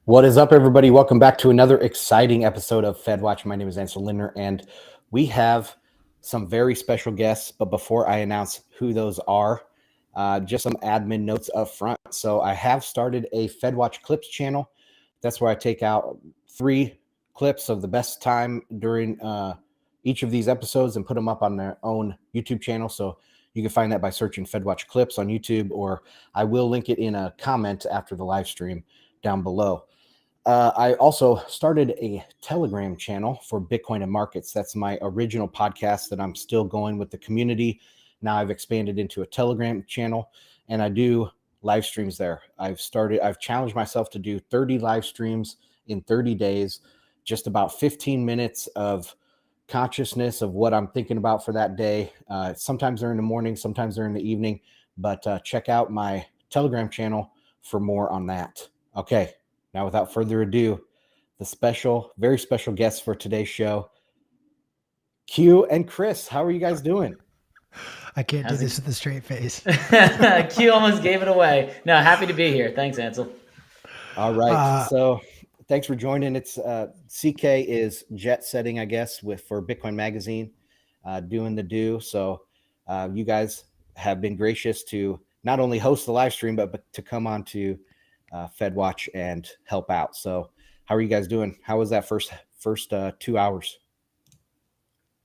What is up, everybody? Welcome back to another exciting episode of Fed Watch. My name is Ansel Lindner, and we have some very special guests. But before I announce who those are, just some admin notes up front. So I have started a Fed Watch Clips channel. That's where I take out 3 clips of the best time during each of these episodes and put them up on their own YouTube channel. So you can find that by searching Fed Watch Clips on YouTube, or I will link it in a comment after the live stream down below. I also started a Telegram channel for Bitcoin and markets. That's my original podcast that I'm still going with the community. Now I've expanded into a Telegram channel, and I do live streams there. I've challenged myself to do 30 live streams in 30 days, just about 15 minutes of consciousness of what I'm thinking about for that day. Sometimes they're in the morning, sometimes they're in the evening, but check out my Telegram channel for more on that. Okay. Now, without further ado, the very special guests for today's show, Q and Chris. How are you guys doing? I can't do this with a straight face. Q almost gave it away. No, happy to be here. Thanks, Ansel. All right. So thanks for joining. It's CK is jet setting, I guess, for Bitcoin Magazine, doing the do. So you guys have been gracious to not only host the live stream, but to come on to Fed Watch and help out. So how are you guys doing? How was that first 2 hours?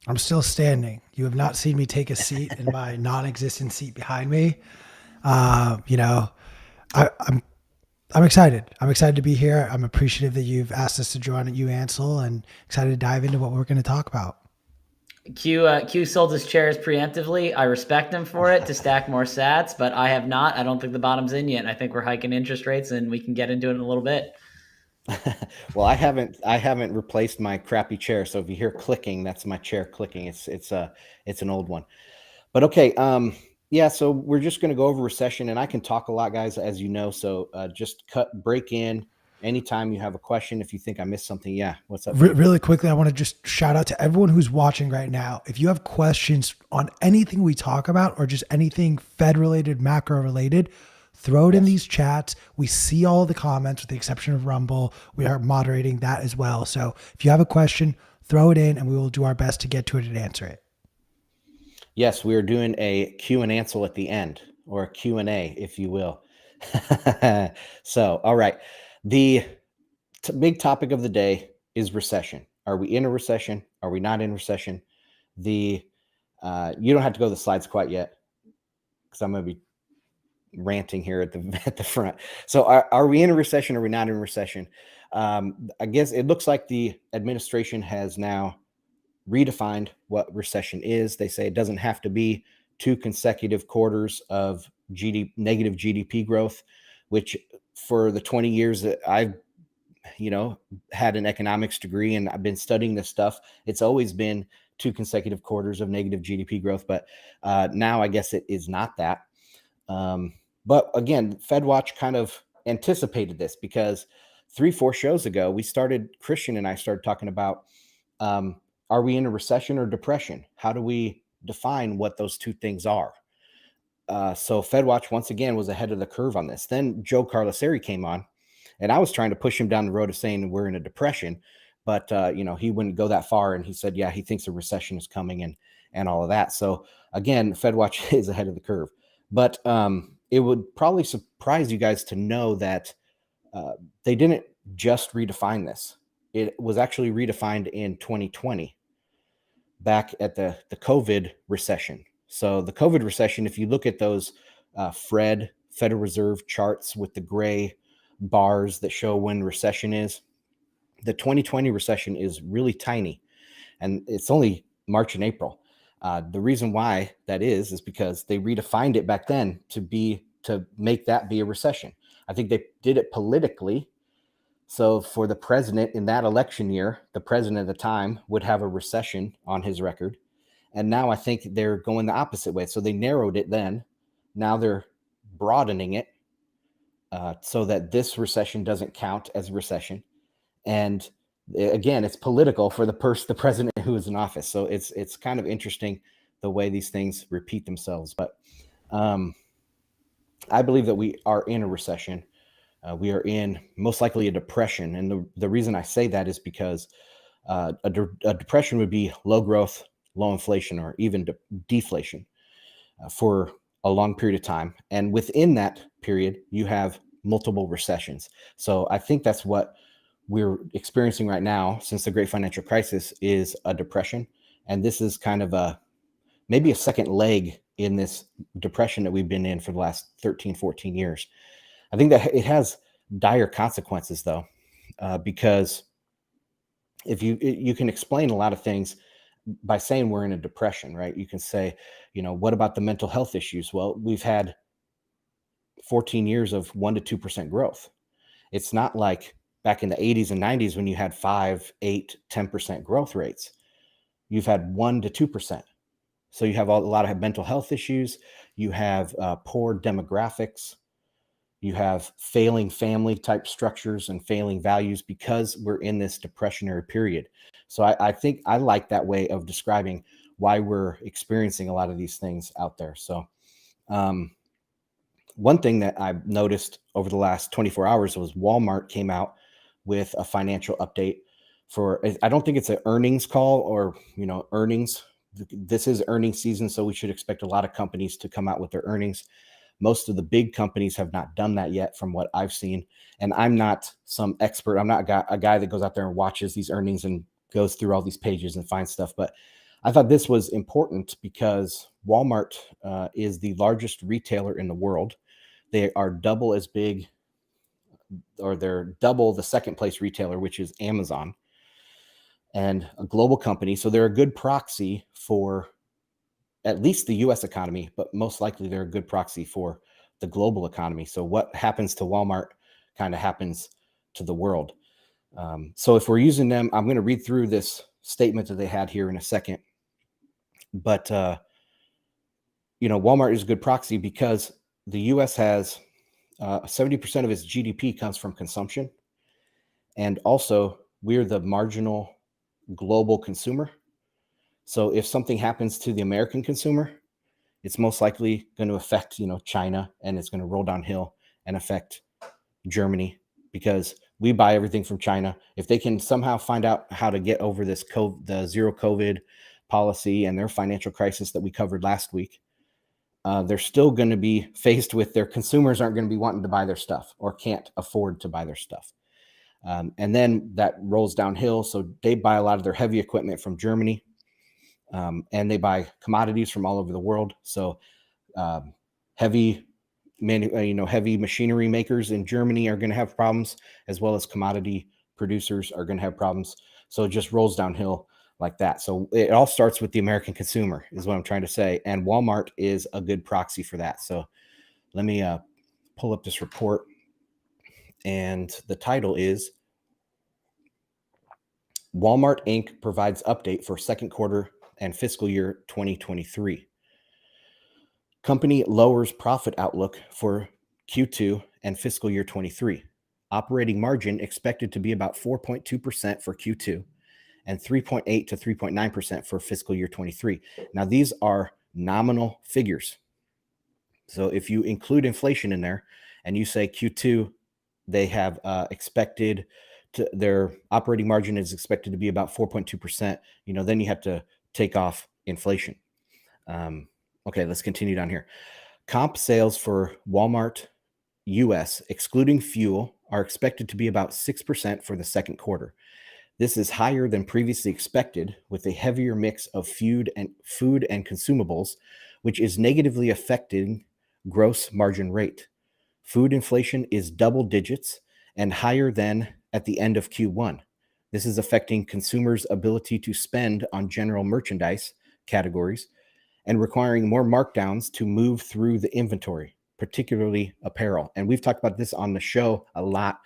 I'm still standing. You have not seen me take a seat in my non-existent seat behind me. I'm excited. I'm excited to be here. I'm appreciative that you've asked us to join you, Ansel, and excited to dive into what we're going to talk about. Q sold his chairs preemptively. I respect him for it to stack more sats, but I have not. I don't think the bottom's in yet. I think we're hiking interest rates, and we can get into it in a little bit. Well, I haven't replaced my crappy chair, so if you hear clicking, that's my chair clicking. It's an old one. But okay, yeah. So we're just going to go over recession, and I can talk a lot, guys, as you know. So just break in anytime you have a question. If you think I missed something, yeah. What's up? Really quickly, I want to just shout out to everyone who's watching right now. If you have questions on anything we talk about or just anything Fed related, macro related, throw it in these chats. We see all the comments with the exception of Rumble. We are moderating that as well. So if you have a question, throw it in and we will do our best to get to it and answer it. Yes, we are doing a Q and Ansel at the end, or a Q&A, if you will. So, all right. The big topic of the day is recession. Are we in a recession? Are we not in recession? You don't have to go to the slides quite yet, because I'm going to be ranting here at the front. So are we in a recession? Or are we not in a recession? I guess it looks like the administration has now redefined what recession is. They say it doesn't have to be 2 consecutive quarters of negative GDP growth, which for the 20 years that I've had an economics degree and I've been studying this stuff, it's always been 2 consecutive quarters of negative GDP growth. But now I guess it is not that. But again, FedWatch kind of anticipated this, because 3-4 shows ago, Christian and I started talking about, are we in a recession or depression? How do we define what those 2 things are? So FedWatch, once again, was ahead of the curve on this. Then Joe Carlaseri came on, and I was trying to push him down the road of saying we're in a depression, but he wouldn't go that far. And he said, yeah, he thinks a recession is coming and all of that. So again, FedWatch is ahead of the curve. But it would probably surprise you guys to know that they didn't just redefine this. It was actually redefined in 2020, back at the COVID recession. So the COVID recession, if you look at those Federal Reserve charts with the gray bars that show when recession is, the 2020 recession is really tiny, and it's only March and April. The reason why that is because they redefined it back then to make that be a recession. I think they did it politically. So for the president in that election year, the president at the time would have a recession on his record. And now I think they're going the opposite way. So they narrowed it then. Now they're broadening it so that this recession doesn't count as a recession. And again, it's political for the president who is in office. So it's kind of interesting the way these things repeat themselves. But I believe that we are in a recession. We are in most likely a depression. And the reason I say that is because a depression would be low growth, low inflation, or even deflation for a long period of time. And within that period, you have multiple recessions. So I think that's what we're experiencing right now since the great financial crisis is a depression. And this is kind of maybe a second leg in this depression that we've been in for the last 13, 14 years. I think that it has dire consequences though, because if you can explain a lot of things by saying we're in a depression, right? You can say, what about the mental health issues? Well, we've had 14 years of 1% to 2% growth. It's not like back in the 80s and 90s when you had 5, 8, 10% growth rates. You've had 1% to 2%. So you have a lot of mental health issues. You have poor demographics. You have failing family type structures and failing values because we're in this depressionary period. So I think I like that way of describing why we're experiencing a lot of these things out there. So one thing that I've noticed over the last 24 hours was Walmart came out with a financial update for, I don't think it's an earnings call or, earnings. This is earnings season, so we should expect a lot of companies to come out with their earnings. Most of the big companies have not done that yet from what I've seen. And I'm not some expert. I'm not a guy that goes out there and watches these earnings and goes through all these pages and finds stuff. But I thought this was important because Walmart is the largest retailer in the world. They are double as big, or they're double the second place retailer, which is Amazon, and a global company. So they're a good proxy for at least the US economy, but most likely they're a good proxy for the global economy. So what happens to Walmart kind of happens to the world. So if we're using them, I'm going to read through this statement that they had here in a second. But, Walmart is a good proxy because the US has 70% of its GDP comes from consumption. And also, we're the marginal global consumer. So if something happens to the American consumer, it's most likely going to affect, China, and it's going to roll downhill and affect Germany because we buy everything from China. If they can somehow find out how to get over this the zero COVID policy and their financial crisis that we covered last week, they're still going to be faced with their consumers aren't going to be wanting to buy their stuff or can't afford to buy their stuff. And then that rolls downhill. So they buy a lot of their heavy equipment from Germany. And they buy commodities from all over the world. So heavy machinery makers in Germany are going to have problems, as well as commodity producers are going to have problems. So it just rolls downhill like that. So it all starts with the American consumer is what I'm trying to say. And Walmart is a good proxy for that. So let me pull up this report. And the title is Walmart Inc. provides update for second quarter and fiscal year 2023. Company lowers profit outlook for Q2 and fiscal year 23. Operating margin expected to be about 4.2% for Q2 and 3.8 to 3.9% for fiscal year 23. Now, these are nominal figures. So if you include inflation in there and you say Q2, they have expected their operating margin is expected to be about 4.2%, then you have to take off inflation. Okay, let's continue down here. Comp sales for Walmart US, excluding fuel, are expected to be about 6% for the second quarter. This is higher than previously expected, with a heavier mix of food and consumables, which is negatively affecting gross margin rate. Food inflation is double digits and higher than at the end of Q1. This is affecting consumers' ability to spend on general merchandise categories and requiring more markdowns to move through the inventory, particularly apparel. And we've talked about this on the show a lot.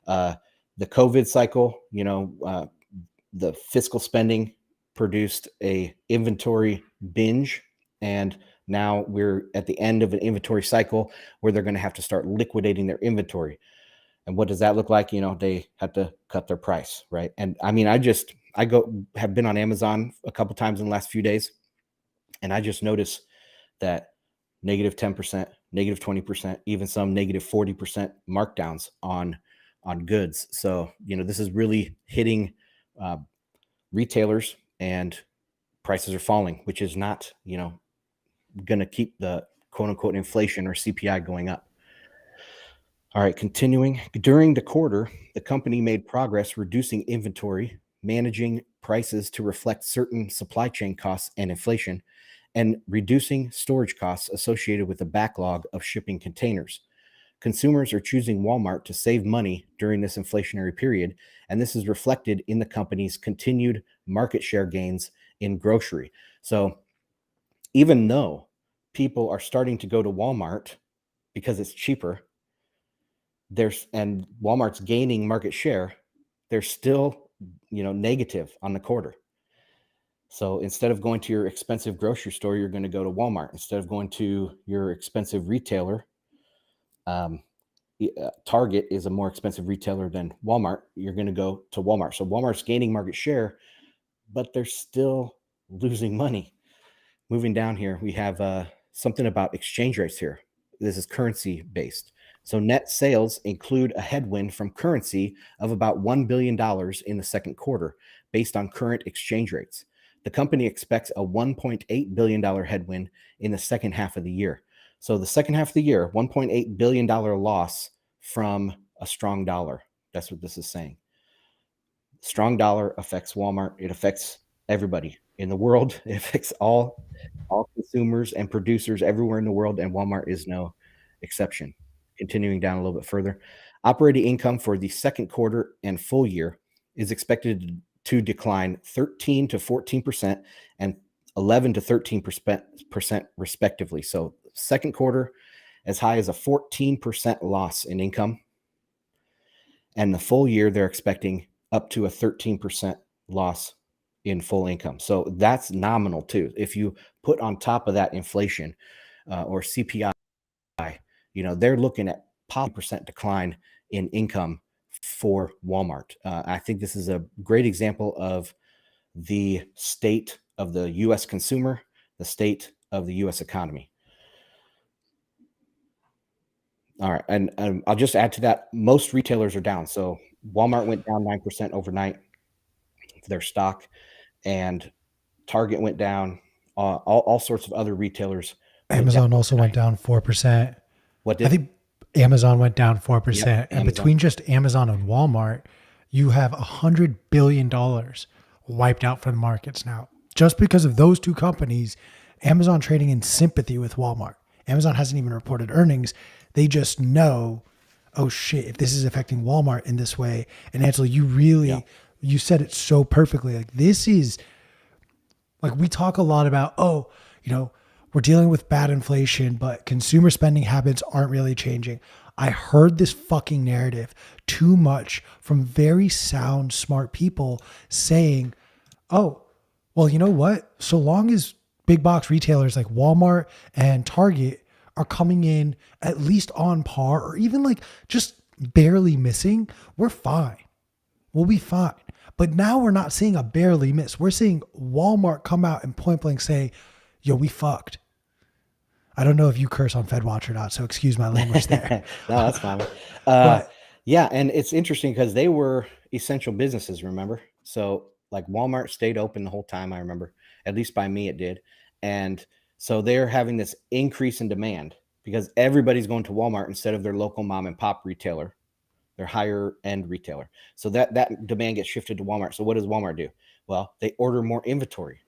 The COVID cycle, the fiscal spending produced a inventory binge, and now we're at the end of an inventory cycle where they're going to have to start liquidating their inventory. And what does that look like? They have to cut their price, right? And I mean, I have been on Amazon a couple times in the last few days, and I just noticed that negative 10%, negative 20%, even some negative 40% markdowns on goods. So, this is really hitting retailers, and prices are falling, which is not, going to keep the quote unquote inflation or CPI going up. All right, continuing. During the quarter, the company made progress reducing inventory, managing prices to reflect certain supply chain costs and inflation, and reducing storage costs associated with the backlog of shipping containers. Consumers are choosing Walmart to save money during this inflationary period, and this is reflected in the company's continued market share gains in grocery. So, even though people are starting to go to Walmart because it's cheaper, and Walmart's gaining market share, they're still, negative on the quarter. So instead of going to your expensive grocery store, you're going to go to Walmart. Instead of going to your expensive retailer, Target is a more expensive retailer than Walmart. You're going to go to Walmart. So Walmart's gaining market share, but they're still losing money. Moving down here, we have something about exchange rates here. This is currency based. So net sales include a headwind from currency of about $1 billion in the second quarter based on current exchange rates. The company expects a $1.8 billion headwind in the second half of the year. So the second half of the year, $1.8 billion loss from a strong dollar. That's what this is saying. Strong dollar affects Walmart. It affects everybody in the world. It affects all consumers and producers everywhere in the world, and Walmart is no exception. Continuing down a little bit further, operating income for the second quarter and full year is expected to decline 13 to 14% and 11 to 13% respectively. So second quarter, as high as a 14% loss in income, and the full year they're expecting up to a 13% loss in full income. So that's nominal too. If you put on top of that inflation or CPI, they're looking at 5% decline in income for Walmart. I think this is a great example of the state of the U.S. consumer, the state of the U.S. economy. All right. And I'll just add to that, most retailers are down. So Walmart went down 9% overnight, their stock, and Target went down. All sorts of other retailers. Amazon also went down 4%. What did? I think Amazon went down 4%. Yep, and between just Amazon and Walmart, you have $100 billion wiped out from the markets now. Just because of those two companies, Amazon trading in sympathy with Walmart. Amazon hasn't even reported earnings. They just know, oh shit, if this is affecting Walmart in this way. And Ansel, you said it so perfectly. Like, this is, like, we talk a lot about, we're dealing with bad inflation, but consumer spending habits aren't really changing. I heard this fucking narrative too much from very sound, smart people saying, oh, well, you know what? So long as big box retailers like Walmart and Target are coming in at least on par or even like just barely missing, we're fine. We'll be fine. But now we're not seeing a barely miss. We're seeing Walmart come out and point blank say, yo, we fucked. I don't know if you curse on FedWatch or not, so excuse my language there. No, that's fine. Yeah, and it's interesting because they were essential businesses, remember? So like Walmart stayed open the whole time, I remember. At least by me it did. And so they're having this increase in demand because everybody's going to Walmart instead of their local mom and pop retailer, their higher end retailer. So that demand gets shifted to Walmart. So what does Walmart do? Well, they order more inventory.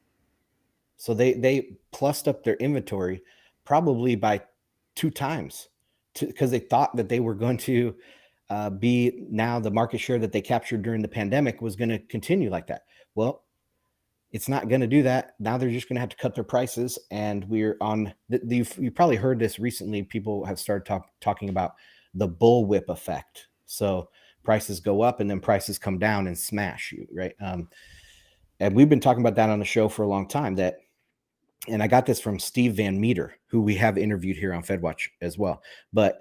So they plussed up their inventory probably by 2 times because they thought that they were going to be, now the market share that they captured during the pandemic was going to continue like that. Well, it's not going to do that. Now they're just going to have to cut their prices. And we're on, you probably heard this recently. People have started talking about the bullwhip effect. So prices go up and then prices come down and smash you, right? And we've been talking about that on the show for a long time, and I got this from Steve Van Meter, who we have interviewed here on FedWatch as well. But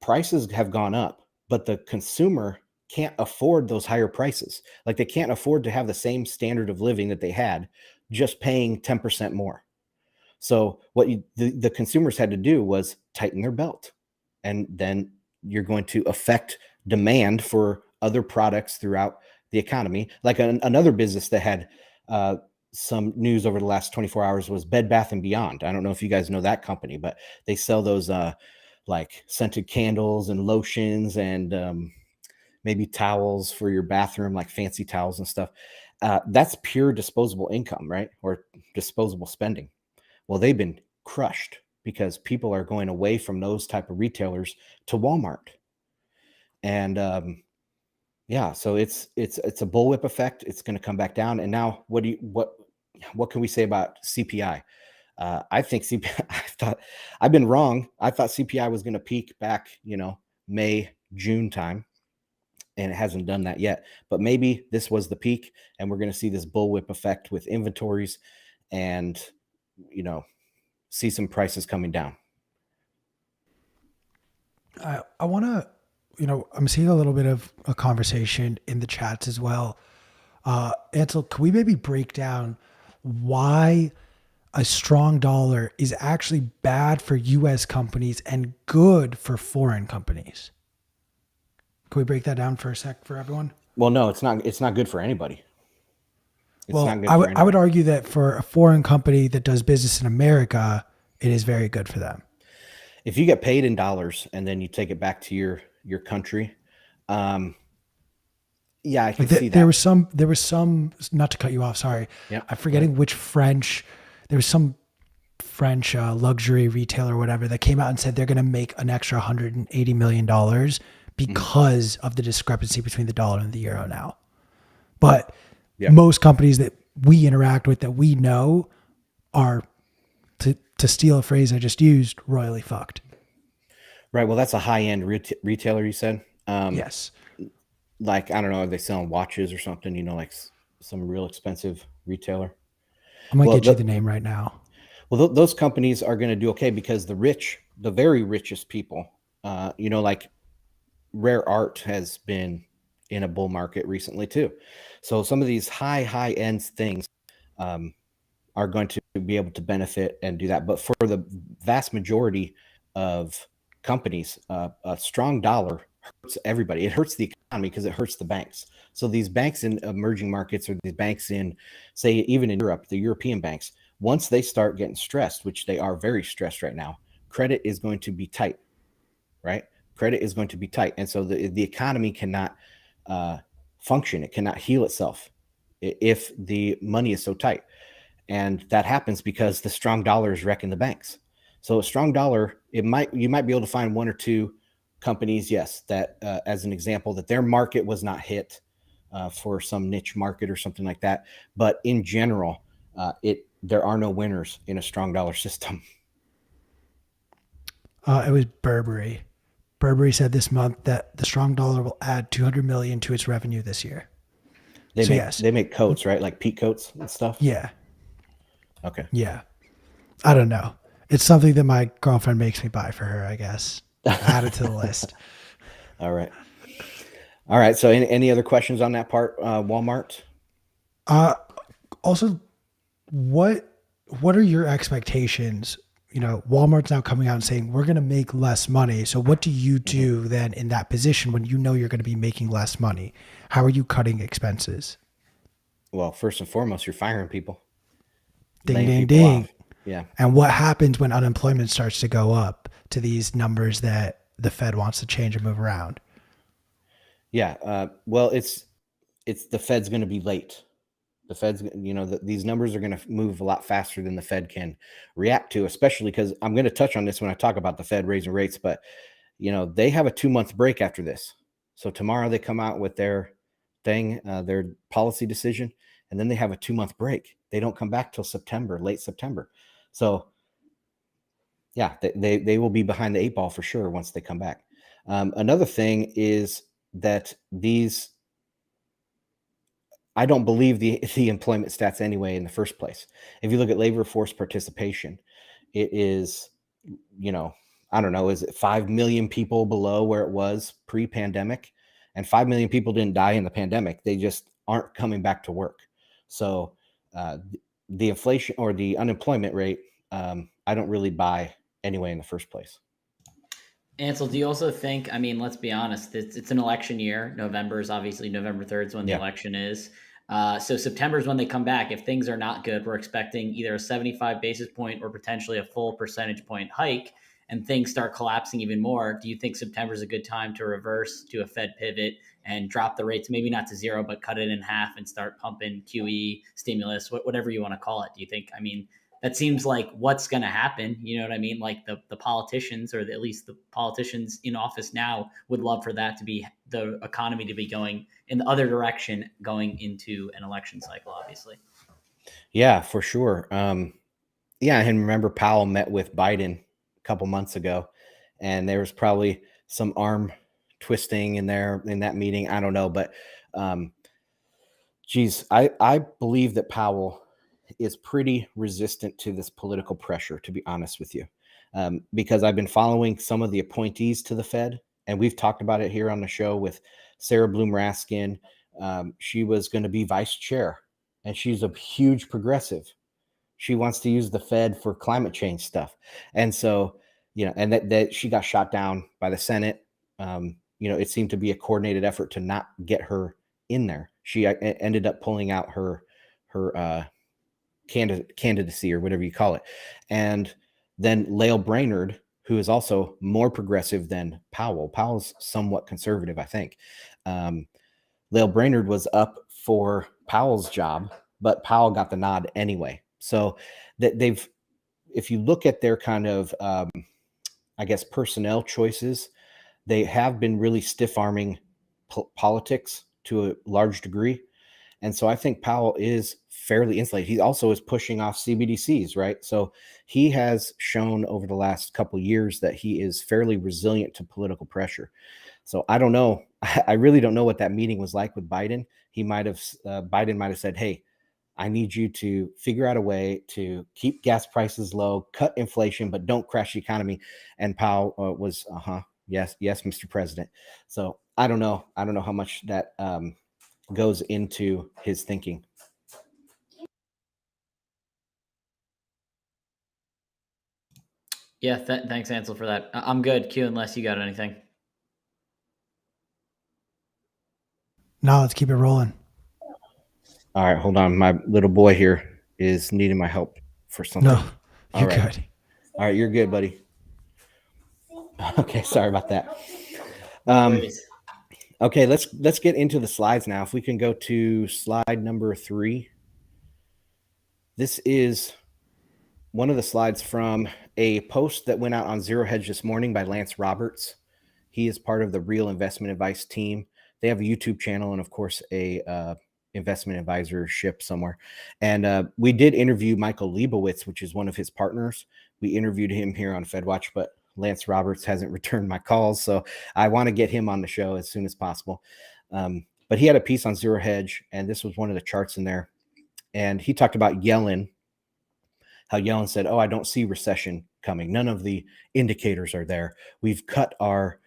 prices have gone up, but the consumer can't afford those higher prices. Like, they can't afford to have the same standard of living that they had just paying 10% more. So what the consumers had to do was tighten their belt, and then you're going to affect demand for other products throughout the economy. Like another business that had some news over the last 24 hours was Bed Bath and Beyond. I don't know if you guys know that company, but they sell those like scented candles and lotions and maybe towels for your bathroom, like fancy towels and stuff. That's pure disposable income, right? Or disposable spending. Well, they've been crushed because people are going away from those type of retailers to Walmart. And yeah, so it's a bullwhip effect. It's going to come back down. And now what can we say about CPI? I think CPI, I've been wrong. I thought CPI was going to peak back, May, June time, and it hasn't done that yet. But maybe this was the peak, and we're going to see this bullwhip effect with inventories and, see some prices coming down. I want to, I'm seeing a little bit of a conversation in the chats as well. Ansel, can we maybe break down why a strong dollar is actually bad for U.S. companies and good for foreign companies? Can we break that down for a sec for everyone? Well, no, it's not. It's not good for anybody. I would argue that for a foreign company that does business in America, it is very good for them. If you get paid in dollars and then you take it back to your country, yeah, I can see that. There was some, not to cut you off, sorry. Yeah, I'm forgetting which there was some French luxury retailer or whatever that came out and said they're going to make an extra $180 million because of the discrepancy between the dollar and the euro now. But most companies that we interact with that we know are, to steal a phrase I just used, royally fucked. Right. Well, that's a high-end retailer, you said? Yes. Like, I don't know, are they selling watches or something, like some real expensive retailer? I'm going to get you the name right now. Well, those companies are going to do okay because the very richest people, like rare art has been in a bull market recently too. So some of these high end things are going to be able to benefit and do that. But for the vast majority of companies, a strong dollar hurts everybody. It hurts the economy because it hurts the banks. So these banks in emerging markets, or these banks in, say, even in Europe, the European banks, once they start getting stressed, which they are very stressed right now, credit is going to be tight, right? Credit is going to be tight. And so the economy cannot function. It cannot heal itself if the money is so tight. And that happens because the strong dollar is wrecking the banks. So a strong dollar, you might be able to find one or two companies, yes, that as an example, that their market was not hit for some niche market or something like that. But in general, there are no winners in a strong dollar system. It was Burberry. Burberry said this month that the strong dollar will add $200 million to its revenue this year. They make coats, right? Like peak coats and stuff. Yeah. Okay. Yeah. I don't know. It's something that my girlfriend makes me buy for her, I guess. Add it to the list. All right. So any other questions on that part, Walmart? Also, what are your expectations? Walmart's now coming out and saying we're going to make less money. So what do you do then in that position when you know you're going to be making less money? How are you cutting expenses? Well, first and foremost, you're firing people. Ding, ding, ding. Off. Yeah. And what happens when unemployment starts to go up to these numbers that the Fed wants to change and move around? Yeah. Well, it's the Fed's going to be late. The Fed's, these numbers are going to move a lot faster than the Fed can react to, especially because I'm going to touch on this when I talk about the Fed raising rates, but they have a 2-month break after this. So tomorrow they come out with their thing, their policy decision, and then they have a 2-month break. They don't come back till September, late September. So yeah, they will be behind the 8 ball for sure once they come back. Another thing is that I don't believe the employment stats anyway in the first place. If you look at labor force participation, it is, I don't know, is it 5 million people below where it was pre-pandemic? And 5 million people didn't die in the pandemic. They just aren't coming back to work. So the inflation or the unemployment rate I don't really buy anyway in the first place. Ansel, do you also think, I mean, let's be honest, it's an election year. November is obviously November 3rd is when the election is. So September is when they come back. If things are not good, we're expecting either a 75 basis point or potentially a full percentage point hike, and things start collapsing even more. Do you think September is a good time to reverse to a Fed pivot and drop the rates, maybe not to zero, but cut it in half and start pumping QE, stimulus, whatever you want to call it? Do you think, I mean, that seems like what's going to happen. You know what I mean? Like the politicians, or at least the politicians in office now, would love for that to be the economy to be going in the other direction, going into an election cycle, obviously. Yeah, for sure. Yeah, and remember Powell met with Biden a couple months ago, and there was probably some arm twisting in there in that meeting. I don't know, but geez, I believe that Powell is pretty resistant to this political pressure, to be honest with you, because I've been following some of the appointees to the Fed, and we've talked about it here on the show with Sarah Bloom Raskin. She was going to be vice chair, and she's a huge progressive. She wants to use the Fed for climate change stuff. And so, and that she got shot down by the Senate. It seemed to be a coordinated effort to not get her in there. She ended up pulling out her candidacy, or whatever you call it. And then Lael Brainerd, who is also more progressive than Powell. Powell's somewhat conservative, I think. Lael Brainerd was up for Powell's job, but Powell got the nod anyway. So that if you look at their kind of, I guess, personnel choices, they have been really stiff-arming politics to a large degree. And so I think Powell is fairly insulated. He also is pushing off CBDCs, right? So he has shown over the last couple of years that he is fairly resilient to political pressure. So I don't know. I really don't know what that meeting was like with Biden. Biden might have said, hey, I need you to figure out a way to keep gas prices low, cut inflation, but don't crash the economy. And Powell was, yes, Mr. President. So I don't know. I don't know how much that goes into his thinking. Yeah, thanks, Ansel, for that. I'm good, Q, unless you got anything. No, let's keep it rolling. All right, hold on. My little boy here is needing my help for something. No, you're good. All right, you're good, buddy. Okay, sorry about that. Okay, let's get into the slides now. If we can go to slide number 3. This is one of the slides from a post that went out on Zero Hedge this morning by Lance Roberts. He is part of the Real Investment Advice team. They have a YouTube channel and, of course, a investment advisorship somewhere. And we did interview Michael Leibowitz, which is one of his partners. We interviewed him here on FedWatch, but Lance Roberts hasn't returned my calls, so I want to get him on the show as soon as possible. But he had a piece on Zero Hedge, and this was one of the charts in there. And he talked about Yellen, how Yellen said, I don't see recession coming. None of the indicators are there. We've cut our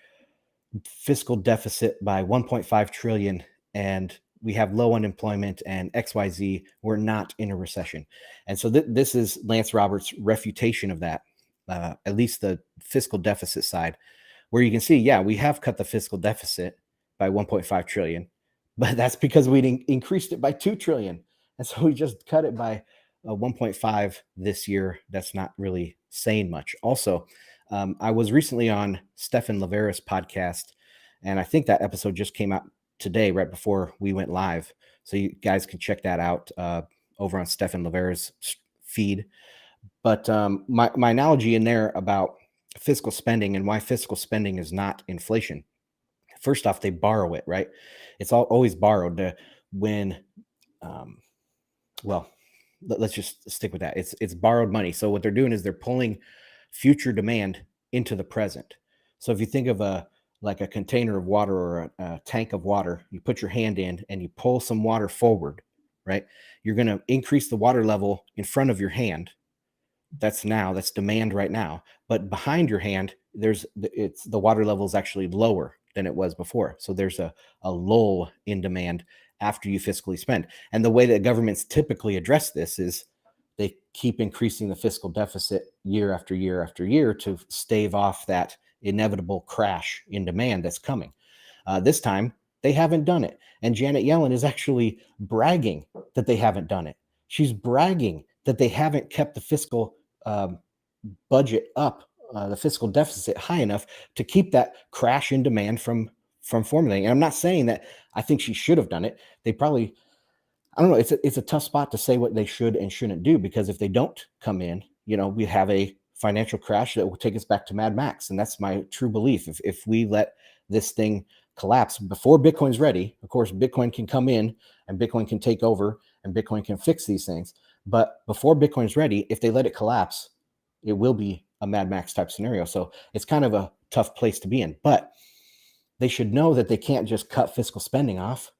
fiscal deficit by 1.5 trillion, and we have low unemployment and XYZ. We're not in a recession. And so this is Lance Roberts' refutation of that, at least the fiscal deficit side, where you can see, yeah, we have cut the fiscal deficit by 1.5 trillion, but that's because we increased it by 2 trillion. And so we just cut it by 1.5 this year. That's not really saying much. Also, I was recently on Stephan Livera's podcast, and I think that episode just came out today, right before we went live. So you guys can check that out over on Stephan Livera's feed. But my analogy in there about fiscal spending and why fiscal spending is not inflation. First off, they borrow it, right? It's always borrowed when, let's just stick with that. It's borrowed money. So what they're doing is they're pulling future demand into the present. So if you think of a container of water or a tank of water, you put your hand in and you pull some water forward, right? You're going to increase the water level in front of your hand. That's demand right now. But behind your hand, the water level is actually lower than it was before. So there's a lull in demand after you fiscally spend. And the way that governments typically address this is they keep increasing the fiscal deficit year after year after year to stave off that inevitable crash in demand that's coming. This time, they haven't done it. And Janet Yellen is actually bragging that they haven't done it. She's bragging that they haven't kept the fiscal budget up, the fiscal deficit high enough to keep that crash in demand from formulating. And I'm not saying that I think she should have done it. They probably, I don't know. It's a tough spot to say what they should and shouldn't do, because if they don't come in, we have a financial crash that will take us back to Mad Max. And that's my true belief. If we let this thing collapse before Bitcoin's ready, of course, Bitcoin can come in and Bitcoin can take over and Bitcoin can fix these things. But before Bitcoin's ready, if they let it collapse, it will be a Mad Max type scenario. So it's kind of a tough place to be in. But they should know that they can't just cut fiscal spending off.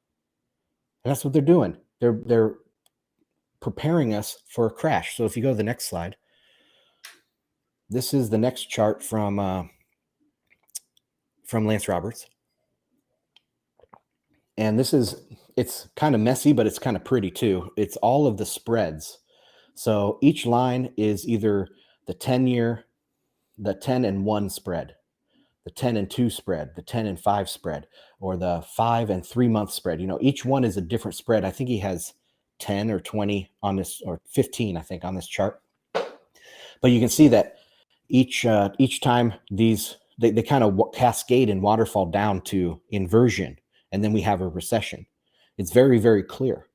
And that's what they're doing. They're preparing us for a crash. So if you go to the next slide, this is the next chart from Lance Roberts. And it's kind of messy, but it's kind of pretty too. It's all of the spreads. So each line is either the 10-year, the 10 and 1 spread, the 10 and 2 spread, the 10 and 5 spread, or the 5 and 3 month spread. Each one is a different spread. I think he has 10 or 20 on this, or 15, I think, on this chart. But you can see that each time these, they kind of cascade and waterfall down to inversion, and then we have a recession. It's very, very clear.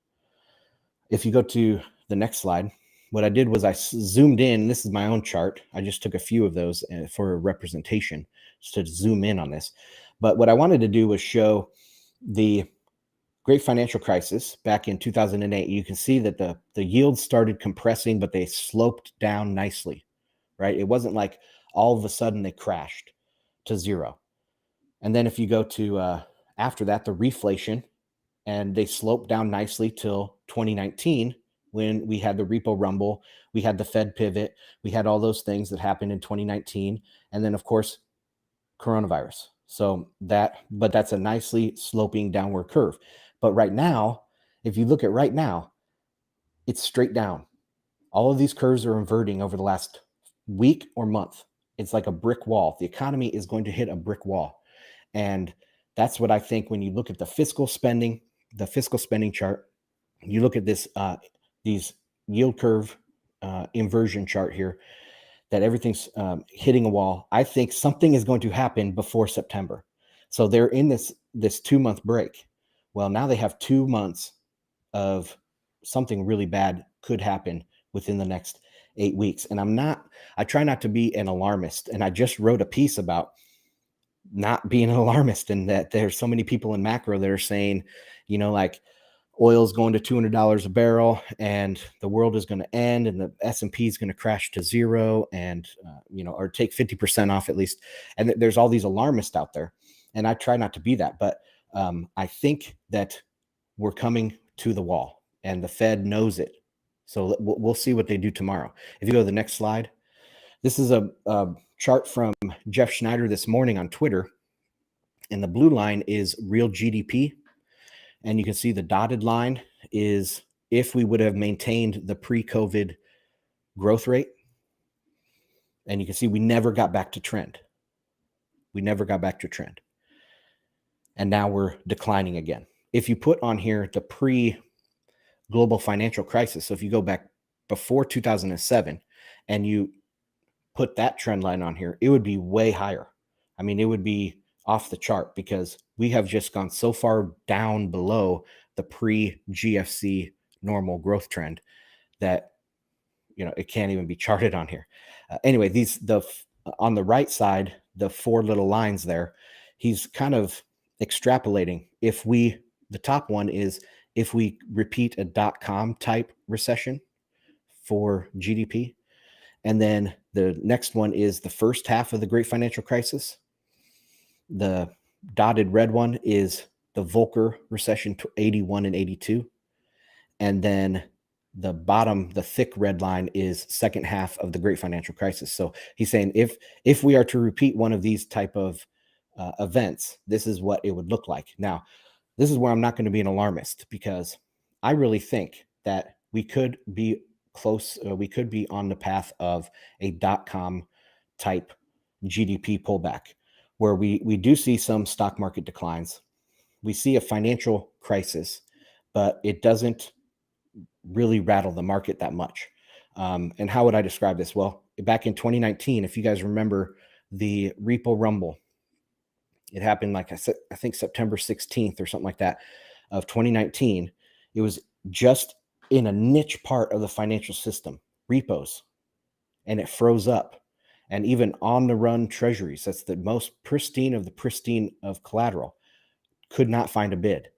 If you go to the next slide, what I did was I zoomed in. This is my own chart. I just took a few of those for representation, just to zoom in on this. But what I wanted to do was show the great financial crisis back in 2008. You can see that the yields started compressing, but they sloped down nicely, right? It wasn't like all of a sudden they crashed to zero. And then if you go to after that, the reflation, and they sloped down nicely till 2019, when we had the repo rumble, we had the Fed pivot, we had all those things that happened in 2019. And then of course, coronavirus. But that's a nicely sloping downward curve. But right now, if you look at right now, it's straight down. All of these curves are inverting over the last week or month. It's like a brick wall. The economy is going to hit a brick wall. And that's what I think when you look at the fiscal spending chart, you look at this, these yield curve inversion chart here, that everything's hitting a wall. I think something is going to happen before September. So they're in this 2-month break. Well, now they have 2 months of something really bad could happen within the next 8 weeks. And I try not to be an alarmist. And I just wrote a piece about not being an alarmist, and that there's so many people in macro that are saying, like oil's going to $200 a barrel and the world is going to end and the S&P is going to crash to zero, and, or take 50% off at least. And there's all these alarmists out there. And I try not to be that, but I think that we're coming to the wall and the Fed knows it. So we'll see what they do tomorrow. If you go to the next slide, this is a chart from Jeff Schneider this morning on Twitter. And the blue line is real GDP. And you can see the dotted line is if we would have maintained the pre-COVID growth rate. And you can see we never got back to trend. And now we're declining again. If you put on here the pre-global financial crisis, so if you go back before 2007 and you put that trend line on here, it would be way higher. I mean, it would be off the chart, because we have just gone so far down below the pre-GFC normal growth trend that, it can't even be charted on here. Anyway, on the right side, the 4 little lines there, he's kind of extrapolating. The top one is if we repeat a .com type recession for GDP. And then the next one is the first half of the great financial crisis. The dotted red one is the Volcker recession, 81 and 82. And then the bottom, the thick red line, is second half of the great financial crisis. So he's saying if we are to repeat one of these type of events, this is what it would look like. Now, this is where I'm not going to be an alarmist, because I really think that we could be close. We could be on the path of a .com type GDP pullback, where we do see some stock market declines. We see a financial crisis, but it doesn't really rattle the market that much. And how would I describe this? Well, back in 2019, if you guys remember the repo rumble, it happened, like I said, I think September 16th or something like that of 2019. It was just in a niche part of the financial system, repos, and it froze up. And even on the run treasuries, that's the most pristine of the pristine of collateral, could not find a bid.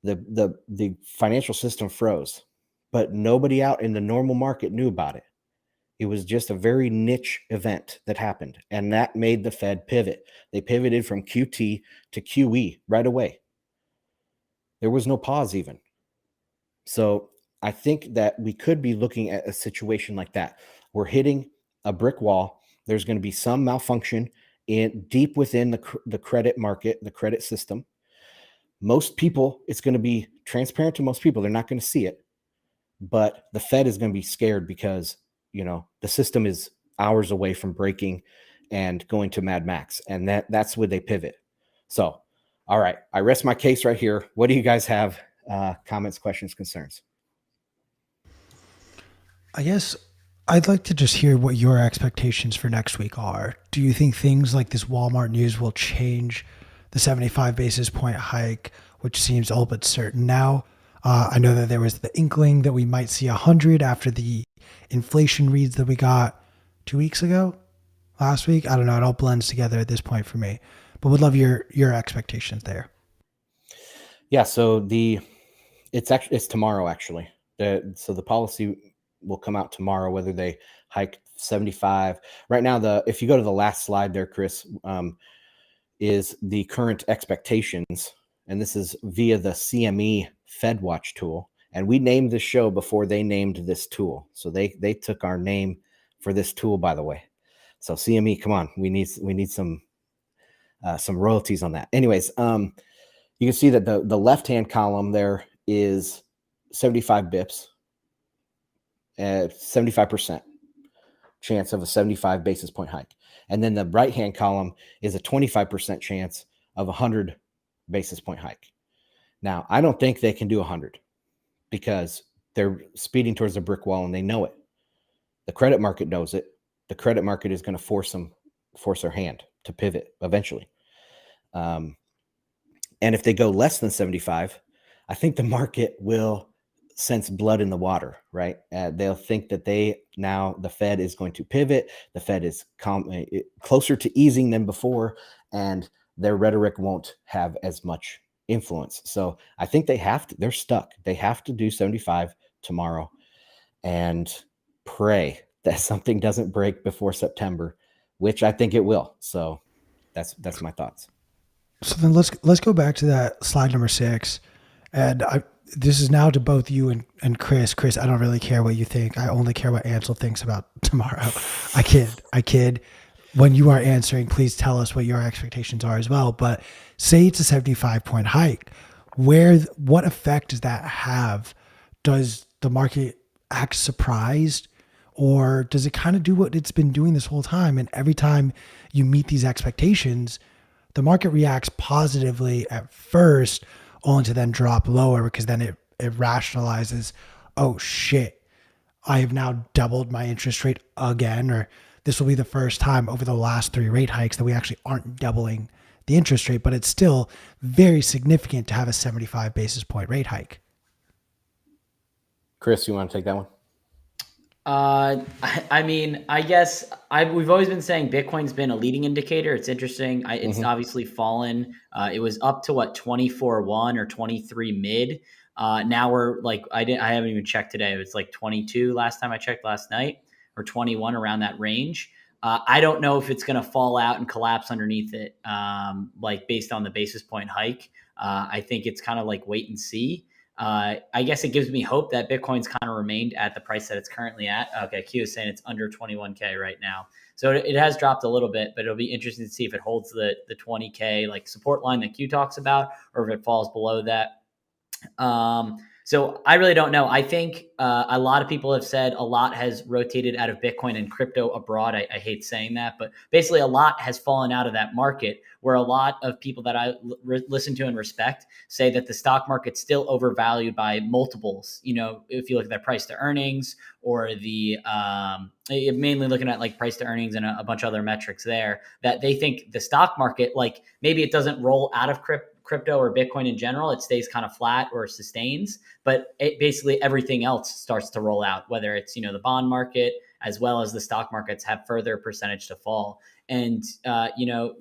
The financial system froze, but nobody out in the normal market knew about it. It was just a very niche event that happened, and that made the Fed pivot. They pivoted from QT to QE right away. There was no pause even. So I think that we could be looking at a situation like that. We're hitting a brick wall. There's going to be some malfunction in deep within the credit market, the credit system. Most people, it's going to be transparent to most people. They're not going to see it, but the Fed is going to be scared because, the system is hours away from breaking and going to Mad Max. And that's where they pivot. So, all right, I rest my case right here. What do you guys have? Comments, questions, concerns? I guess I'd like to just hear what your expectations for next week are. Do you think things like this Walmart news will change the 75 basis point hike, which seems all but certain now? I know that there was the inkling that we might see 100 after the inflation reads that we got 2 weeks ago, last week. I don't know. It all blends together at this point for me, but would love your expectations there. Yeah. So it's tomorrow actually. So the policy will come out tomorrow, whether they hike 75. Right now, if you go to the last slide there, Chris, is the current expectations. And this is via the CME FedWatch tool. And we named this show before they named this tool. So they took our name for this tool, by the way. So CME, come on, we need some royalties on that. Anyways, you can see that the left-hand column there is 75 bips, 75% chance of a 75 basis point hike. And then the right-hand column is a 25% chance of 100 basis point hike. Now, I don't think they can do 100 because they're speeding towards a brick wall and they know it. The credit market knows it. The credit market is going to force their hand to pivot eventually. And if they go less than 75, I think the market will sense blood in the water, right? They'll think that the Fed is going to pivot. The Fed is closer to easing than before, and their rhetoric won't have as much influence. So I think they're stuck. They have to do 75 tomorrow and pray that something doesn't break before September, which I think it will. So that's my thoughts. So then let's go back to that slide number 6. And this is now to both you and Chris. Chris, I don't really care what you think. I only care what Ansel thinks about tomorrow. I kid. When you are answering, please tell us what your expectations are as well. But say it's a 75 point hike. What effect does that have? Does the market act surprised, or does it kind of do what it's been doing this whole time? And every time you meet these expectations, the market reacts positively at first, only to then drop lower because then it rationalizes, oh shit, I have now doubled my interest rate again, or this will be the first time over the last 3 rate hikes that we actually aren't doubling the interest rate, but it's still very significant to have a 75 basis point rate hike. Chris, you want to take that one? I guess we've always been saying Bitcoin's been a leading indicator. It's interesting. It's obviously fallen. It was up to 24.1 or 23 mid. Now we're like, I haven't even checked today. It was like 22 last time I checked last night, or 21, around that range. I don't know if it's going to fall out and collapse underneath it, based on the basis point hike. I think it's kind of like wait and see. I guess it gives me hope that Bitcoin's kind of remained at the price that it's currently at. Okay, Q is saying it's under 21K right now. So it has dropped a little bit, but it'll be interesting to see if it holds the 20K support line that Q talks about, or if it falls below that. So I really don't know. I think a lot of people have said a lot has rotated out of Bitcoin and crypto abroad. I hate saying that, but basically a lot has fallen out of that market, where a lot of people that I listen to and respect say that the stock market's still overvalued by multiples. If you look at that price to earnings, or the mainly looking at like price to earnings and a bunch of other metrics there, that they think the stock market, like maybe it doesn't roll out of crypto or Bitcoin in general, it stays kind of flat or sustains, but basically everything else starts to roll out, whether it's, the bond market as well as the stock markets have further percentage to fall. And,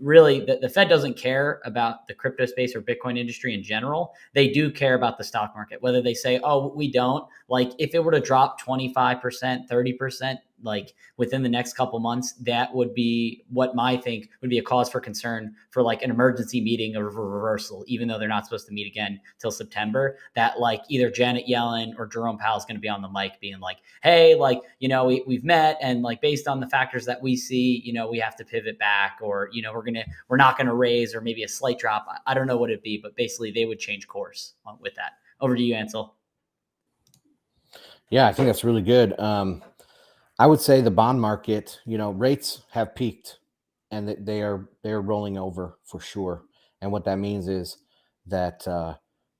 really the Fed doesn't care about the crypto space or Bitcoin industry in general. They do care about the stock market, whether they say, oh, we don't. Like if it were to drop 25%, 30%, like within the next couple months, that would be what I think would be a cause for concern for like an emergency meeting of reversal, even though they're not supposed to meet again till September. That like either Janet Yellen or Jerome Powell is going to be on the mic being like, hey, like, we've met, and like based on the factors that we see, we have to pivot back, or, we're not going to raise, or maybe a slight drop. I don't know what it'd be, but basically they would change course with that. Over to you, Ansel. Yeah, I think that's really good. I would say the bond market, rates have peaked, and they're rolling over for sure. And what that means is that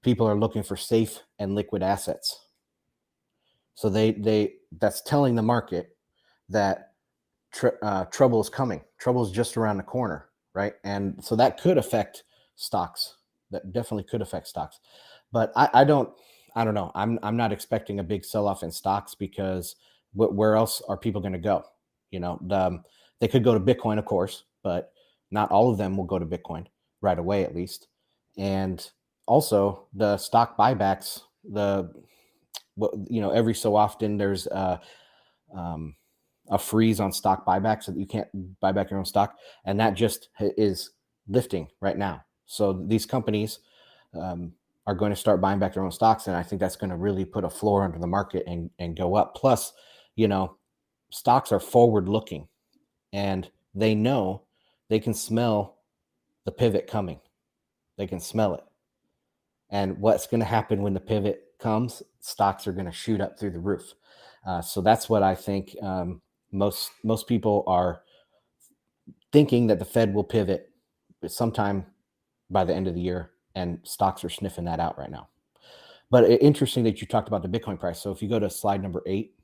people are looking for safe and liquid assets. So that's telling the market that trouble is coming. Trouble is just around the corner, right? And so that could affect stocks. That definitely could affect stocks. But I don't know. I'm not expecting a big sell-off in stocks, because where else are people going to go? They could go to Bitcoin, of course, but not all of them will go to Bitcoin right away, at least. And also the stock buybacks, every so often there's a freeze on stock buybacks, so that you can't buy back your own stock. And that just is lifting right now. So these companies are going to start buying back their own stocks. And I think that's going to really put a floor under the market and go up. Plus, stocks are forward looking, and they know they can smell the pivot coming. They can smell it. And what's going to happen when the pivot comes? Stocks are going to shoot up through the roof. So that's what I think. Most people are thinking that the Fed will pivot sometime by the end of the year, and stocks are sniffing that out right now. But interesting that you talked about the Bitcoin price. So if you go to slide number 8,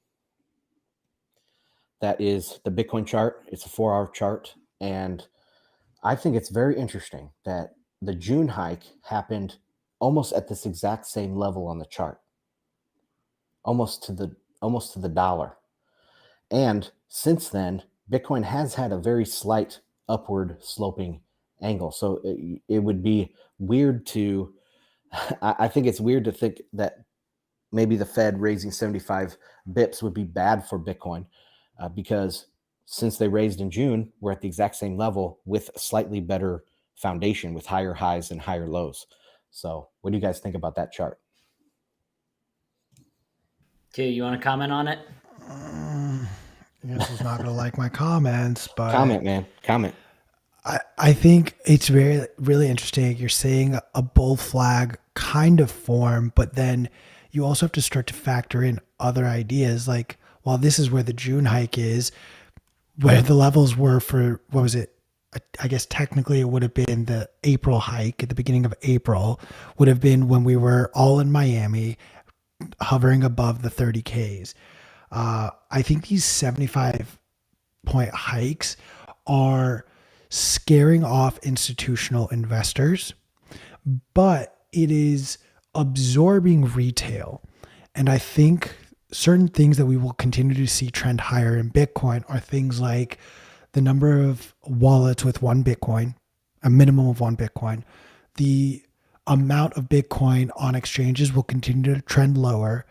that is the Bitcoin chart. It's a 4-hour chart. And I think it's very interesting that the June hike happened almost at this exact same level on the chart, almost to the dollar. And since then, Bitcoin has had a very slight upward sloping angle. So it would be weird to, I think it's weird to think that maybe the Fed raising 75 bips would be bad for Bitcoin, because since they raised in June, we're at the exact same level with a slightly better foundation, with higher highs and higher lows. So what do you guys think about that chart? Q, you want to comment on it? Ansel's not going to like my comments, but comment, man. Comment. I think it's really interesting. You're seeing a bull flag kind of form, but then you also have to start to factor in other ideas. Like, while this is where the June hike is, where the levels were for, what was it? I guess technically it would have been the April hike at the beginning of April, would have been when we were all in Miami, hovering above the 30Ks. I think these 75-point hikes are scaring off institutional investors, but it is absorbing retail. And I think certain things that we will continue to see trend higher in Bitcoin are things like the number of wallets with one Bitcoin, a minimum of one Bitcoin. The amount of Bitcoin on exchanges will continue to trend lower.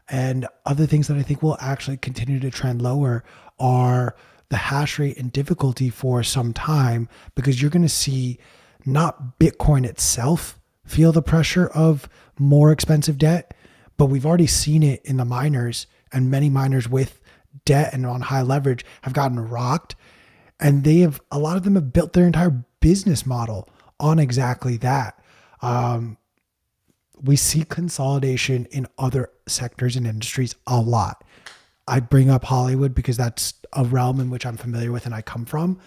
And other things that I think will actually continue to trend lower are the hash rate and difficulty for some time, because you're going to see not Bitcoin itself feel the pressure of more expensive debt, but we've already seen it in the miners, and many miners with debt and on high leverage have gotten rocked. And a lot of them have built their entire business model on exactly that. we see consolidation in other sectors and industries a lot. I bring up Hollywood because that's a realm in which I'm familiar with and I come from.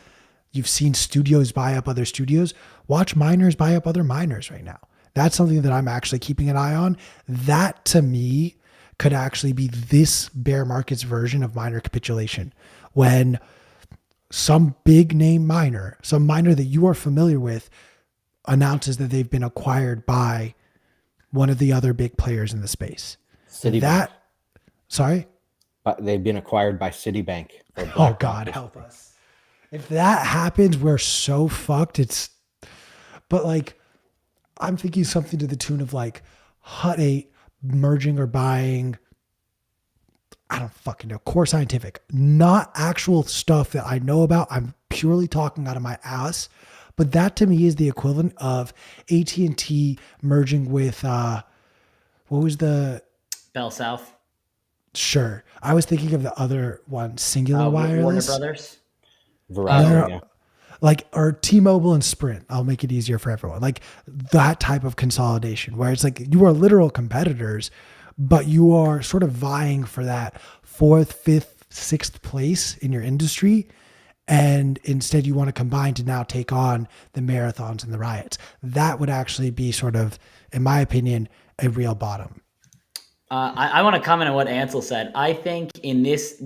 You've seen studios buy up other studios. Watch miners buy up other miners right now. That's something that I'm actually keeping an eye on. That to me could actually be this bear market's version of miner capitulation, when some big name miner, some miner that you are familiar with, announces that they've been acquired by one of the other big players in the space. Citibank. That, sorry? But they've been acquired by Citibank. Oh God, help us. If that happens, we're so fucked. But like, I'm thinking something to the tune of like Hut 8 merging or buying, I don't fucking know, Core Scientific, not actual stuff that I know about. I'm purely talking out of my ass. But that to me is the equivalent of AT&T merging with, what was the? Bell South. Sure. I was thinking of the other one, Singular Wireless. Warner Brothers. Verizon, yeah. Like, or T-Mobile and Sprint. I'll make it easier for everyone. Like that type of consolidation where it's like you are literal competitors, but you are sort of vying for that 4th, 5th, 6th place in your industry. And instead you want to combine to now take on the marathons and the riots. That would actually be sort of, in my opinion, a real bottom. I want to comment on what Ansel said. I think in this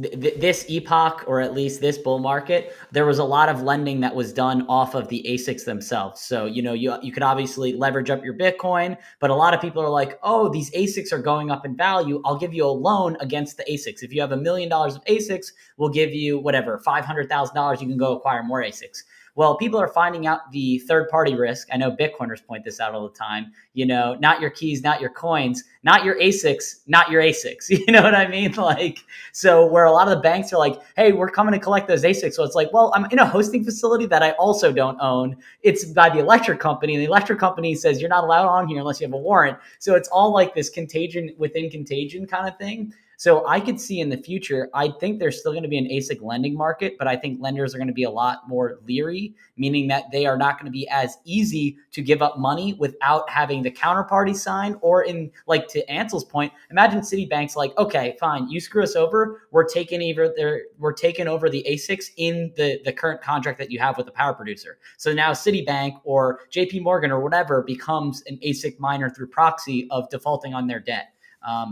epoch, or at least this bull market, there was a lot of lending that was done off of the ASICs themselves. So, you could obviously leverage up your Bitcoin, but a lot of people are like, oh, these ASICs are going up in value. I'll give you a loan against the ASICs. If you have $1 million of ASICs, we'll give you whatever, $500,000. You can go acquire more ASICs. Well, people are finding out the third-party risk. I know Bitcoiners point this out all the time. Not your keys, not your coins, not your ASICs, not your ASICs. You know what I mean? Like, so where a lot of the banks are like, hey, we're coming to collect those ASICs. So it's like, well, I'm in a hosting facility that I also don't own. It's by the electric company, and the electric company says you're not allowed on here unless you have a warrant. So it's all like this contagion within contagion kind of thing. So I could see in the future, I think there's still going to be an ASIC lending market, but I think lenders are going to be a lot more leery, meaning that they are not going to be as easy to give up money without having the counterparty sign. Or in, like, to Ansel's point, imagine Citibank's like, okay, fine, you screw us over, we're taking over the ASICs in the current contract that you have with the power producer. So now Citibank or JP Morgan or whatever becomes an ASIC miner through proxy of defaulting on their debt.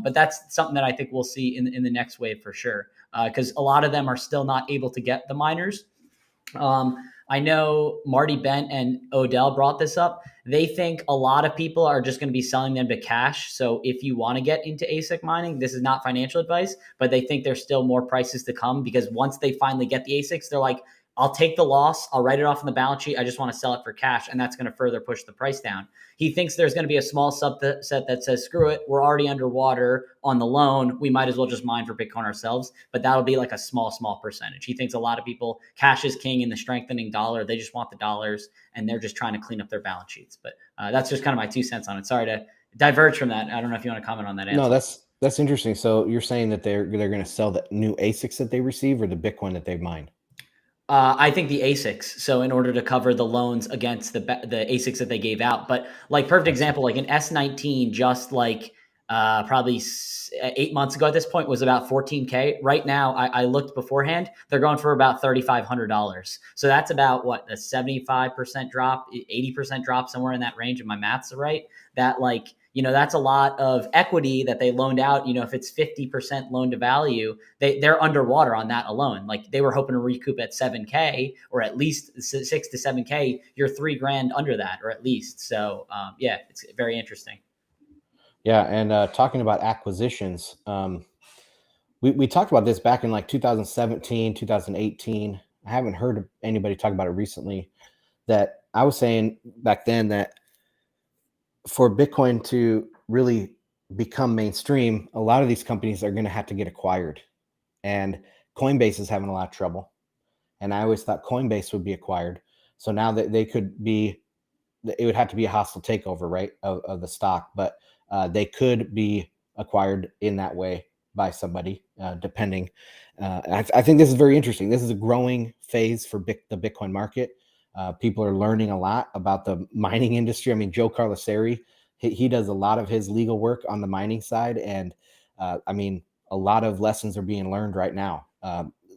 But that's something that I think we'll see in the next wave for sure, because a lot of them are still not able to get the miners. I know Marty Bent and Odell brought this up. They think a lot of people are just going to be selling them to cash. So if you want to get into ASIC mining, this is not financial advice, but they think there's still more prices to come, because once they finally get the ASICs, they're like, I'll take the loss. I'll write it off in the balance sheet. I just want to sell it for cash. And that's going to further push the price down. He thinks there's going to be a small subset that says, screw it, we're already underwater on the loan. We might as well just mine for Bitcoin ourselves. But that'll be like a small percentage. He thinks a lot of people, cash is king in the strengthening dollar. They just want the dollars, and they're just trying to clean up their balance sheets. But that's just kind of my 2 cents on it. Sorry to diverge from that. I don't know if you want to comment on that, Ansel. No, that's interesting. So you're saying that they're going to sell the new ASICs that they receive, or the Bitcoin that they mine? I think the ASICs. So in order to cover the loans against the ASICs that they gave out, but like perfect example, like an S19, just like probably 8 months ago at this point was about $14K. Right now, I looked beforehand, they're going for about $3,500. So that's about what, a 75% drop, 80% drop, somewhere in that range, if my maths are right. That, like, that's a lot of equity that they loaned out. If it's 50% loan to value, they're underwater on that alone. Like, they were hoping to recoup at 7K, or at least 6 to 7K. You're $3,000 under that, or at least. So yeah, it's very interesting. Yeah. And talking about acquisitions, we talked about this back in like 2017, 2018. I haven't heard anybody talk about it recently. That I was saying back then that for Bitcoin to really become mainstream, a lot of these companies are going to have to get acquired. And Coinbase is having a lot of trouble. And I always thought Coinbase would be acquired. So now that they could be, it would have to be a hostile takeover, right, of the stock. But they could be acquired in that way by somebody, depending. I think this is very interesting. This is a growing phase for the Bitcoin market. People are learning a lot about the mining industry. I mean, Joe Carlosari, He does a lot of his legal work on the mining side, and I mean, a lot of lessons are being learned right now.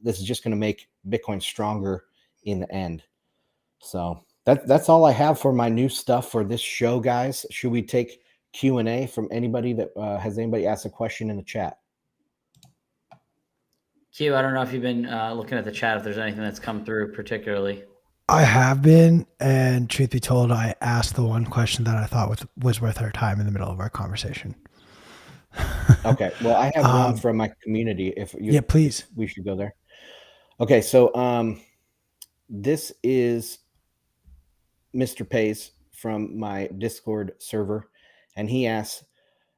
This is just going to make Bitcoin stronger in the end. So that's all I have for my new stuff for this show, guys. Should we take Q&A from anybody that has anybody asked a question in the chat? Q, I don't know if you've been looking at the chat, if there's anything that's come through particularly. I have been, and truth be told, I asked the one question that I thought was worth our time in the middle of our conversation. Okay. Well, I have one from my community. Yeah, please. If we should go there. Okay. So this is Mr. Pays from my Discord server, and he asks,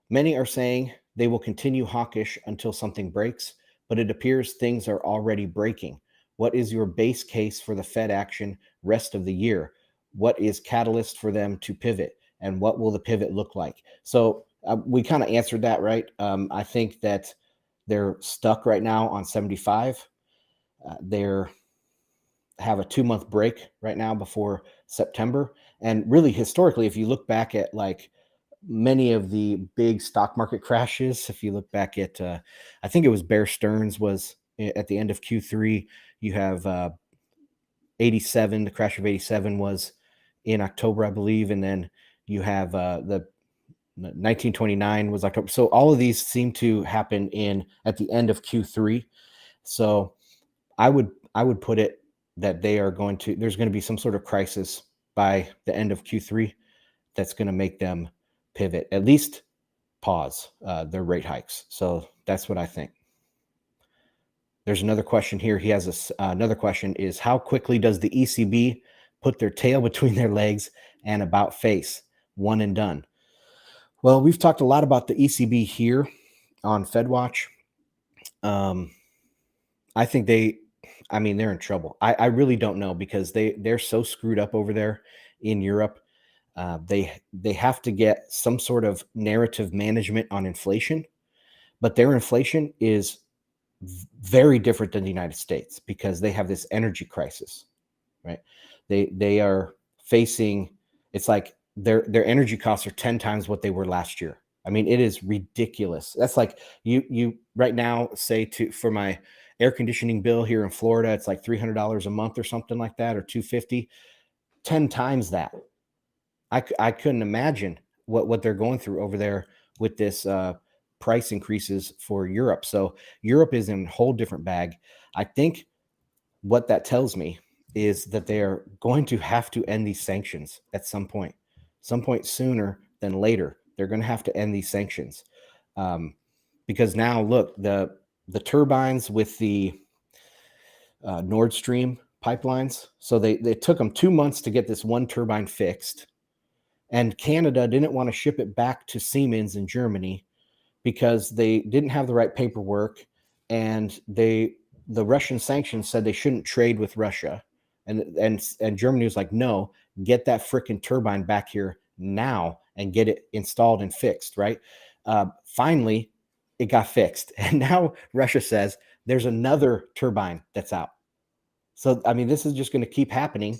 many are saying they will continue hawkish until something breaks, but it appears things are already breaking. What is your base case for the Fed action rest of the year? What is catalyst for them to pivot, and what will the pivot look like? So we kind of answered that, right? I think that they're stuck right now on 75. They're have a 2-month break right now before September. And really, historically, if you look back at like many of the big stock market crashes, if you look back at, I think it was Bear Stearns was at the end of Q3. You have 87. The crash of 87 was in October, I believe, and then you have the 1929 was October. So all of these seem to happen at the end of Q3. So I would put it that there's going to be some sort of crisis by the end of Q3 that's going to make them pivot, at least pause their rate hikes. So that's what I think. There's another question here. He has another question is, how quickly does the ECB put their tail between their legs and about face? One and done. Well, we've talked a lot about the ECB here on FedWatch. I think they're in trouble. I really don't know, because they're so screwed up over there in Europe. They have to get some sort of narrative management on inflation, but their inflation is very different than the United States, because they have this energy crisis, right? They are facing, it's like their energy costs are 10 times what they were last year. I mean, it is ridiculous. That's like you right now say for my air conditioning bill here in Florida, it's like $300 a month or something like that, or $250, 10 times that. I couldn't imagine what they're going through over there with this price increases for Europe. So Europe is in a whole different bag. I think what that tells me is that they are going to have to end these sanctions at some point sooner than later. They're going to have to end these sanctions because now, look, the turbines with the Nord Stream pipelines. So they took them 2 months to get this one turbine fixed. And Canada didn't want to ship it back to Siemens in Germany because they didn't have the right paperwork. And the Russian sanctions said they shouldn't trade with Russia. And Germany was like, no, get that freaking turbine back here now and get it installed and fixed, right? Finally, it got fixed. And now Russia says there's another turbine that's out. So, I mean, this is just going to keep happening,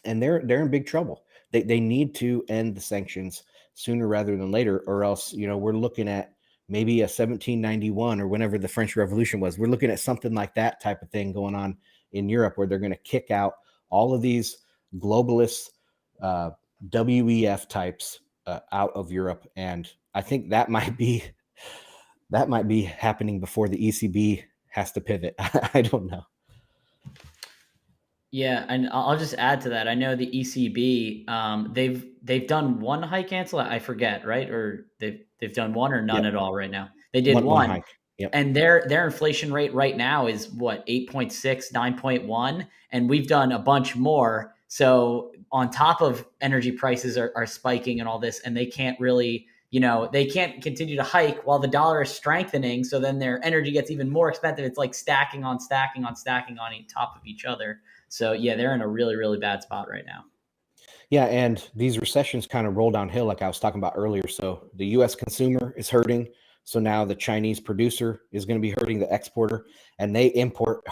and they're in big trouble. They need to end the sanctions sooner rather than later, or else, we're looking at maybe a 1791 or whenever the French Revolution was. We're looking at something like that type of thing going on in Europe, where they're going to kick out all of these globalist WEF types out of Europe. And I think that might be happening before the ECB has to pivot. I don't know. Yeah, and I'll just add to that. I know the ECB, they've done one hike, Ansel. I forget, right? Or they've done one or none at all right now. They did one hike. Yep. And their inflation rate right now is what, 8.6, 9.1, and we've done a bunch more. So on top of energy prices are spiking and all this, and they can't really, they can't continue to hike while the dollar is strengthening. So then their energy gets even more expensive. It's like stacking on stacking on stacking on top of each other. So yeah, they're in a really, really bad spot right now. Yeah, and these recessions kind of roll downhill, like I was talking about earlier. So the U.S. consumer is hurting. So now the Chinese producer is going to be hurting the exporter, and they import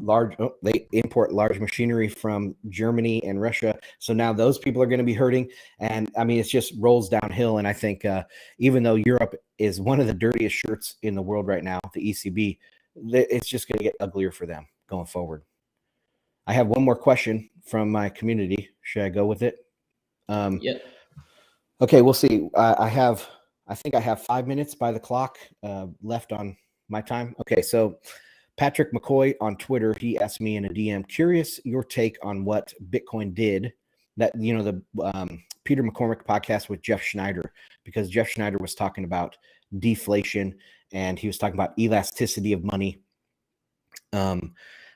large machinery from Germany and Russia. So now those people are going to be hurting, and I mean, it just rolls downhill. And I think even though Europe is one of the dirtiest shirts in the world right now, the ECB, it's just going to get uglier for them going forward. I have one more question from my community. Should I go with it? Yep. Okay, we'll see. I think I have 5 minutes by the clock left on my time. Okay, so Patrick McCoy on Twitter, he asked me in a DM, curious your take on what Bitcoin did. That, the Peter McCormick podcast with Jeff Schneider, because Jeff Schneider was talking about deflation and he was talking about elasticity of money.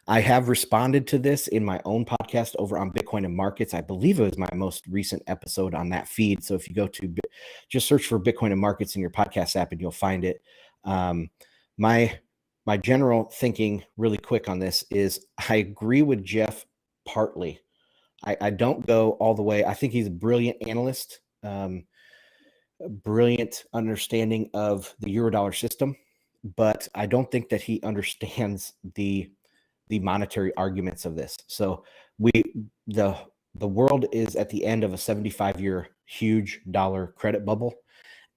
I have responded to this in my own podcast over on Bitcoin and Markets. I believe it was my most recent episode on that feed. So if you go to just search for Bitcoin and Markets in your podcast app and you'll find it. My general thinking really quick on this is I agree with Jeff partly. I don't go all the way. I think he's a brilliant analyst, brilliant understanding of the Eurodollar system, but I don't think that he understands the monetary arguments of this. So the world is at the end of a 75-year huge dollar credit bubble,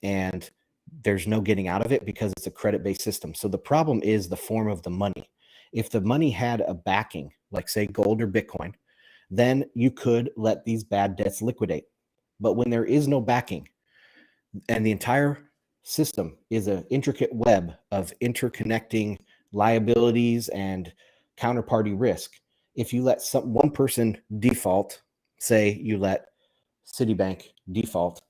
and there's no getting out of it because it's a credit-based system. So the problem is the form of the money. If the money had a backing, like say gold or Bitcoin, then you could let these bad debts liquidate. But when there is no backing and the entire system is an intricate web of interconnecting liabilities and counterparty risk, if you let one person default, say you let Citibank default,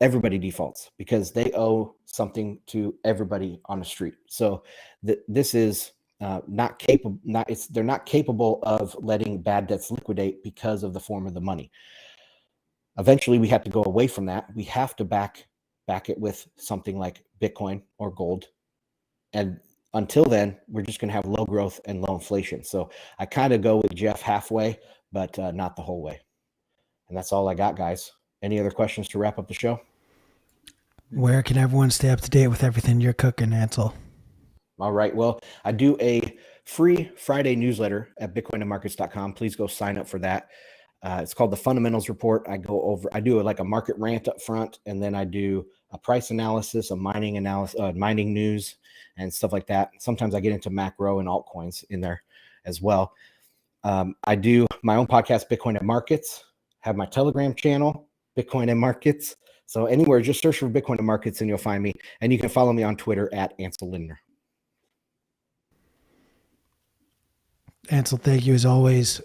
everybody defaults because they owe something to everybody on the street. So this is not capable. They're not capable of letting bad debts liquidate because of the form of the money. Eventually, we have to go away from that. We have to back it with something like Bitcoin or gold, and until then, we're just going to have low growth and low inflation. So I kind of go with Jeff halfway, but not the whole way. And that's all I got, guys. Any other questions to wrap up the show? Where can everyone stay up to date with everything you're cooking, Ansel? All right. Well, I do a free Friday newsletter at bitcoinandmarkets.com. Please go sign up for that. It's called the Fundamentals Report. I do like a market rant up front, and then I do a price analysis, a mining analysis, mining news, and stuff like that. Sometimes I get into macro and altcoins in there as well. I do my own podcast, Bitcoin and Markets, have my Telegram channel, Bitcoin and Markets. So anywhere, just search for Bitcoin and Markets and you'll find me. And you can follow me on Twitter at Ansel Lindner. Ansel, thank you as always.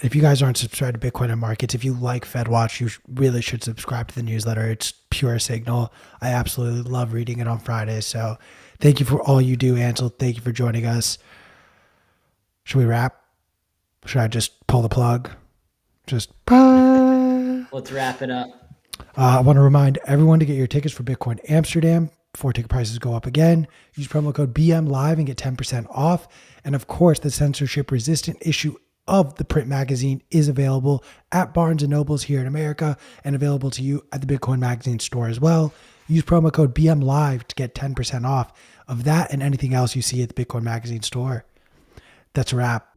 If you guys aren't subscribed to Bitcoin and Markets, if you like FedWatch, you really should subscribe to the newsletter. It's pure signal. I absolutely love reading it on Fridays. So thank you for all you do, Ansel. Thank you for joining us. Should we wrap? Should I just pull the plug? Let's wrap it up. I want to remind everyone to get your tickets for Bitcoin Amsterdam before ticket prices go up again. Use promo code BMLive and get 10% off. And of course, the censorship-resistant issue of the print magazine is available at Barnes & Noble's here in America and available to you at the Bitcoin Magazine store as well. Use promo code BMLive to get 10% off of that and anything else you see at the Bitcoin Magazine store. That's a wrap.